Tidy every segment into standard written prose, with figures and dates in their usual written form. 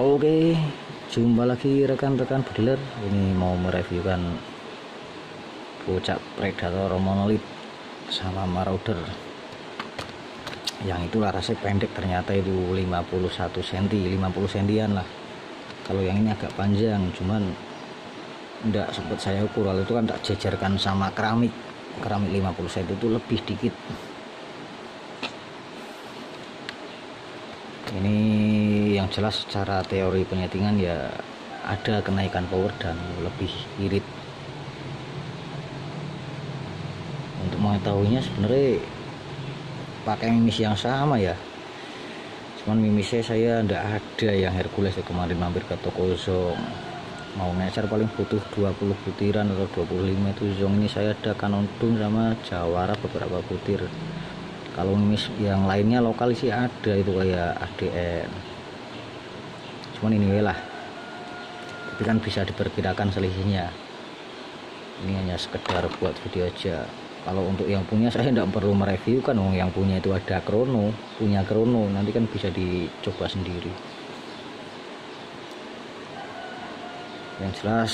Oke, jumpa lagi rekan-rekan bediler. Ini mau mereviewkan pucak Predator Monolith sama Marauder. Yang itu larasnya pendek, ternyata itu 51 cm, 50 cm lah. Kalau yang ini agak panjang, cuman enggak sempat saya ukur. Kalau itu kan tak jejerkan sama keramik 50 cm itu lebih dikit. Ini yang jelas secara teori penyetingan ya ada kenaikan power dan lebih irit. Untuk mengetahuinya sebenarnya pakai mimis yang sama ya, cuman mimisnya saya ndak ada yang Hercules. Kemarin mampir ke toko Zong, mau ngecer paling butuh 20 butiran atau 25. Itu Zong ini saya ada Canon Dum sama Jawara beberapa butir. Kalau mimis yang lainnya lokal sih ada, itu kayak ADN, cuman ini lah, tapi kan bisa diperkirakan selisihnya. Ini hanya sekedar buat video aja. Kalau untuk yang punya saya tidak perlu mereview kan, yang punya itu ada punya krono, nanti kan bisa dicoba sendiri. Yang jelas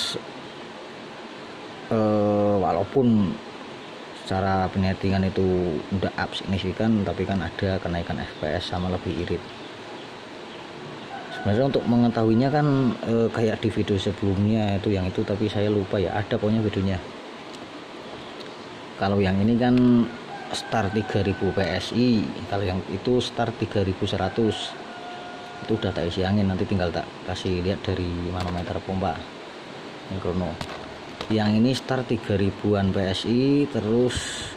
walaupun secara penyetingan itu udah up signifikan, tapi kan ada kenaikan FPS sama lebih irit. Sebenarnya untuk mengetahuinya kan kayak di video sebelumnya itu yang itu, tapi saya lupa ya, ada pokoknya videonya. Kalau yang ini kan start 3000 PSI, kalau yang itu start 3100. Itu udah tak isi angin, nanti tinggal tak kasih lihat dari manometer pompa yang krono. Yang ini start 3000-an PSI, terus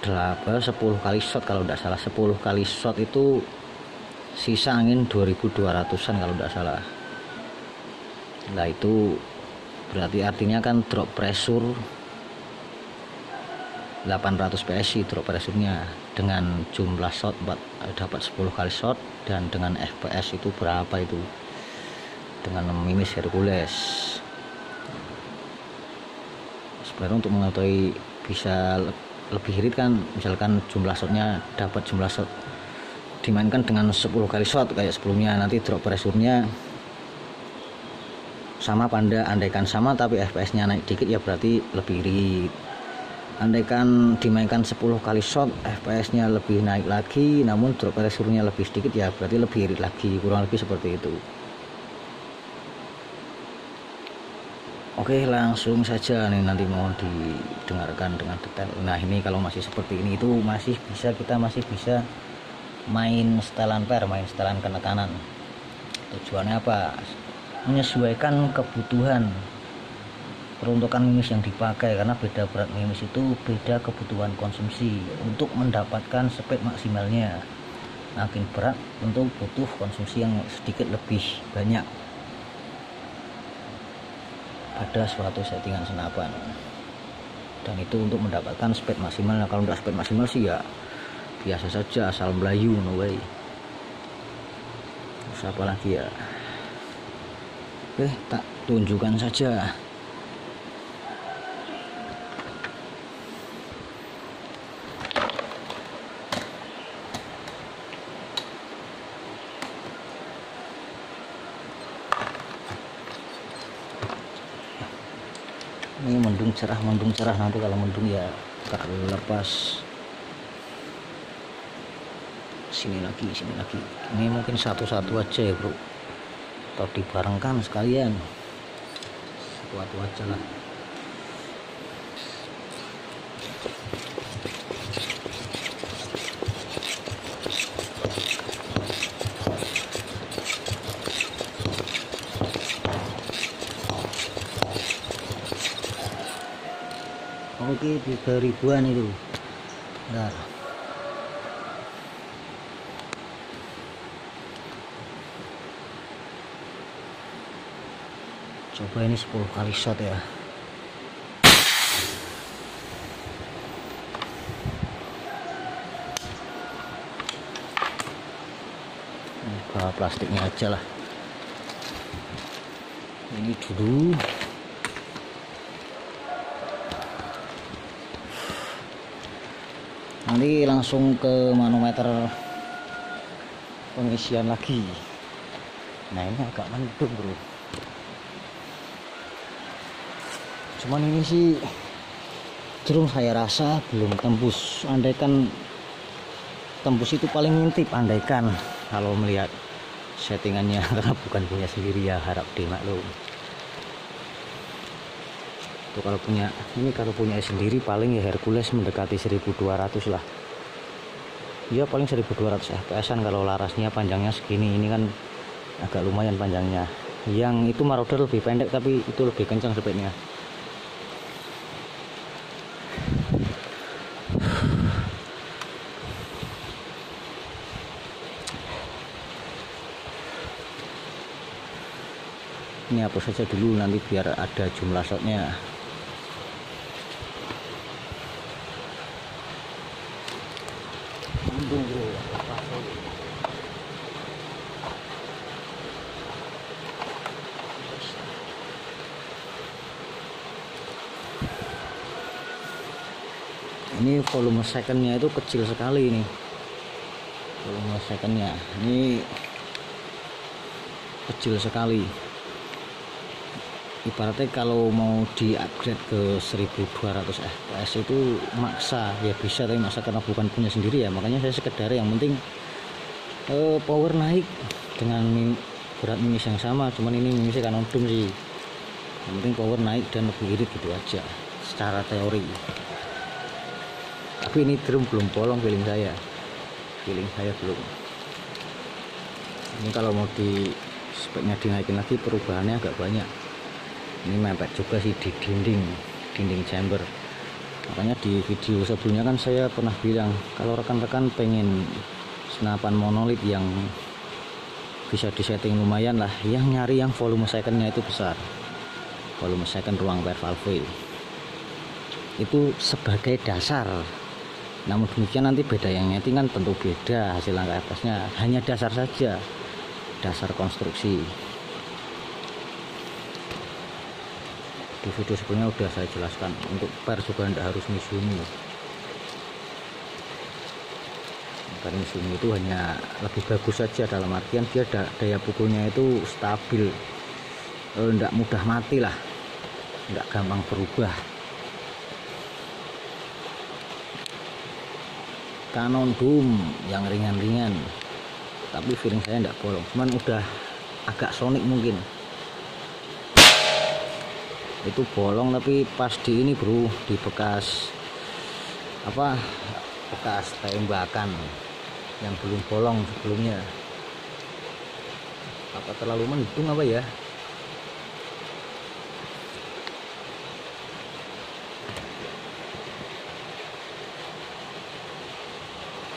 10 kali shot kalau tidak salah. 10 kali shot itu sisa angin 2200-an kalau tidak salah. Nah itu berarti artinya kan drop pressure 800 PSI drop pressure-nya. Dengan jumlah shot dapat 10 kali shot, dan dengan FPS itu berapa itu dengan mimis Hercules. Sebenarnya untuk mengetahui bisa lebih irit kan, misalkan jumlah shotnya dapat jumlah shot dimainkan dengan 10 kali shot kayak sebelumnya, nanti drop pressure-nya sama panda. Andaikan sama tapi FPS-nya naik dikit ya berarti lebih irit. Andaikan dimainkan 10 kali shot, FPS-nya lebih naik lagi namun drop pressure-nya lebih sedikit, ya berarti lebih irit lagi, kurang lebih seperti itu. Oke, langsung saja nih, nanti mau didengarkan dengan detail. Nah ini kalau masih seperti ini itu kita masih bisa main setelan per, main setelan penekanan. Tujuannya apa? Menyesuaikan kebutuhan peruntukan mimis yang dipakai, karena beda berat mimis itu beda kebutuhan konsumsi. Untuk mendapatkan speed maksimalnya, makin berat tentu butuh konsumsi yang sedikit lebih banyak pada suatu settingan senapan, dan itu untuk mendapatkan speed maksimal. Nah, kalau udah speed maksimal sih ya biasa saja, asal melayu no way. Terus apa lagi ya? Oke, tak tunjukkan saja. Ini mendung cerah, nanti kalau mendung ya tak lepas. Sini lagi. Ini mungkin satu-satu aja ya bro, atau dibarengkan sekalian, satu-satu aja lah. Oke, 3000-an itu. Nah, coba ini 10 kali shot ya. Bawa plastiknya aja lah. Ini dulu. Nanti langsung ke manometer pengisian lagi. Nah ini agak mendung bro, cuman ini sih drum saya rasa belum tembus. Andaikan tembus itu paling ngintip, andaikan kalau melihat settingannya karena bukan punya sendiri ya, harap dimaklum. Itu kalau punya, ini kalau punya sendiri paling ya Hercules mendekati 1200 lah ya, paling 1200 fps-an kalau larasnya panjangnya segini. Ini kan agak lumayan panjangnya. Yang itu Marauder lebih pendek tapi itu lebih kencang speednya. Ini hapus saja dulu nanti biar ada jumlah shotnya. Ini volume secondnya itu kecil sekali, ini volume secondnya ini kecil sekali. Ibaratnya kalau mau di upgrade ke 1200 fps itu maksa ya, bisa tapi maksa karena bukan punya sendiri ya. Makanya saya sekedar yang penting power naik dengan berat mimis yang sama, cuman ini mimisnya Canon Doom sih. Yang penting power naik dan lebih irit gitu aja secara teori. Tapi ini drum belum bolong, feeling saya belum. Ini kalau mau di speknya dinaikin lagi perubahannya agak banyak. Ini mepet juga sih di dinding chamber. Makanya di video sebelumnya kan saya pernah bilang kalau rekan-rekan pengen senapan monolit yang bisa disetting lumayan lah, yang nyari yang volume secondnya itu besar, volume second ruang per valve itu sebagai dasar. Namun demikian nanti beda yang nyeting kan tentu beda hasil angka atasnya, hanya dasar saja, dasar konstruksi. Di video sebelumnya udah saya jelaskan, untuk per juga tidak harus Mizumi. Karena Mizumi itu hanya lebih bagus saja, dalam artian dia daya pukulnya itu stabil, tidak mudah mati lah, tidak gampang berubah. Canon Doom yang ringan-ringan tapi feeling saya tidak bolong, cuman udah agak sonic mungkin. Itu bolong tapi pas di ini bro, di bekas tembakan yang belum bolong sebelumnya. Apa terlalu mendung apa ya?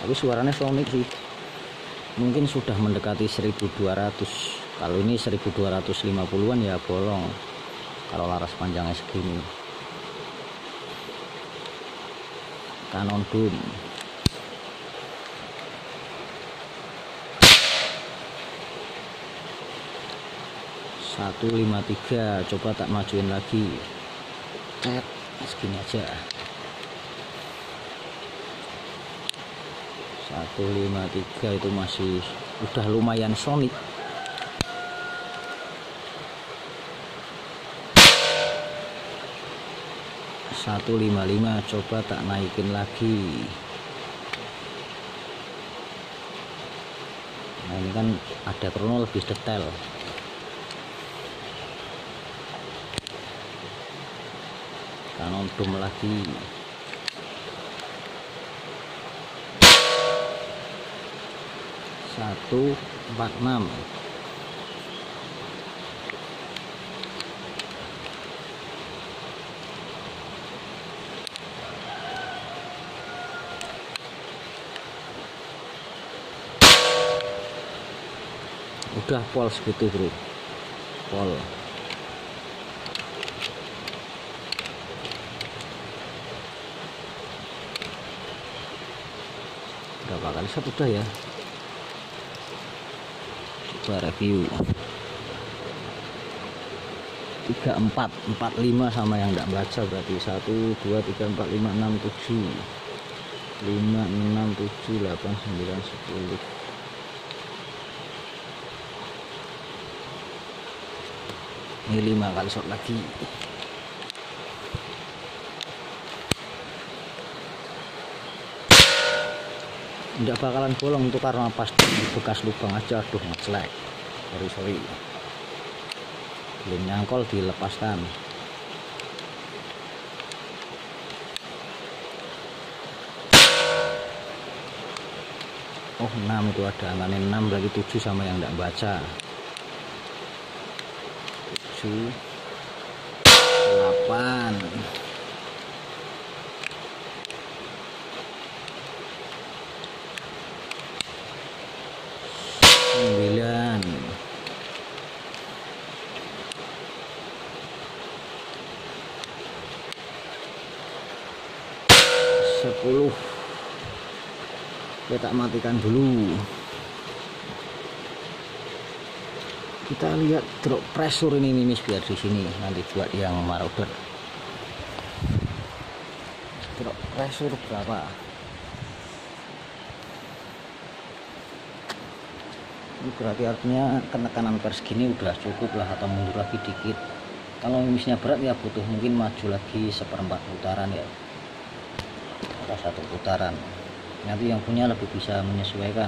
Tapi suaranya sonic sih, mungkin sudah mendekati 1200. Kalau ini 1250-an ya bolong kalau laras panjangnya segini. Canon Doom. .153, coba tak majuin lagi, segini aja. 153 itu masih udah lumayan sonic. .155 coba tak naikin lagi. Nah ini kan ada krono lebih detail. Canon Doom lagi. .146 udah pol segitu bro, pol. Berapa kali shot udah ya, coba review. 34, 45 sama yang enggak baca berarti 1 2 3 4 5 6 7 5 6 7 8 9 10. Ini 5 kali shot lagi. Tidak bakalan bolong itu karena pas di bekas lubang aja. Aduh, ngecelek. Sorry. Belum nyangkol, dilepaskan. Oh, 6 itu ada angkanya 6, berarti 7 sama yang tidak baca. 7 8 9 10. Kita matikan dulu. Kita lihat drop pressure ini mimis biar di sini nanti buat yang marauder. Drop pressure berapa? Ini berarti artinya penekanan per segini udah cukup lah, atau mundur lagi dikit. Kalau mimisnya berat ya butuh mungkin maju lagi 1/4 putaran ya, atau 1 putaran. Nanti yang punya lebih bisa menyesuaikan.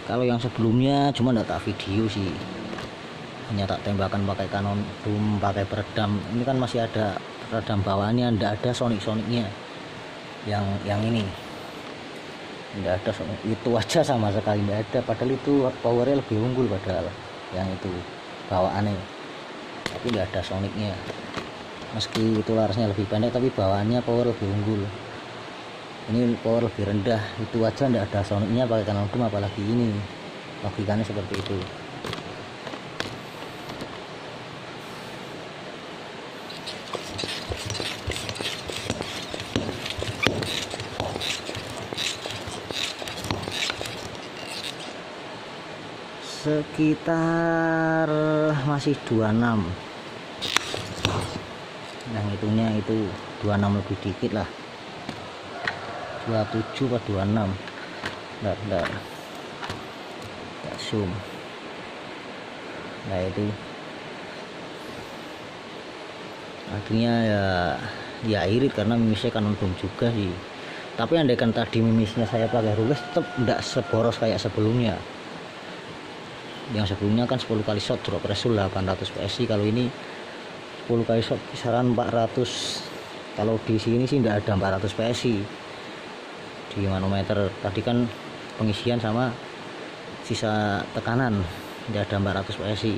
Kalau yang sebelumnya cuma enggak tak video sih, hanya tak tembakan pakai kanon boom, pakai peredam. Ini kan masih ada peredam bawaannya, enggak ada sonik-soniknya. Yang ini enggak ada sonik, itu aja sama sekali enggak ada. Padahal itu powernya lebih unggul padahal yang itu bawaannya, tapi enggak ada soniknya. Meski itu larasnya lebih pendek, tapi bawaannya power lebih unggul. Ini power lebih rendah, itu aja enggak ada soniknya pakai kanon boom, apalagi ini. Logikanya seperti itu. Sekitar masih 26. Yang itunya itu 26 lebih dikit lah, 27 atau 26. Bentar tak zoom. Nah itu artinya ya irit karena mimisnya kanon boom juga sih. Tapi andaikan tadi mimisnya saya pakai rules tetap tidak seboros kayak sebelumnya. Yang sebelumnya kan 10 kali shot drop pressure 800 PSI. Kalau ini 10 kali shot kisaran 400. Kalau di sini sih tidak ada 400 PSI di manometer. Tadi kan pengisian sama sisa tekanan, tidak ada 400 PSI.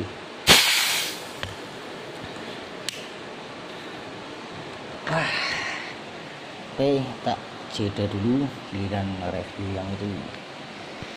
Oke, tak jeda dulu giliran review yang itu.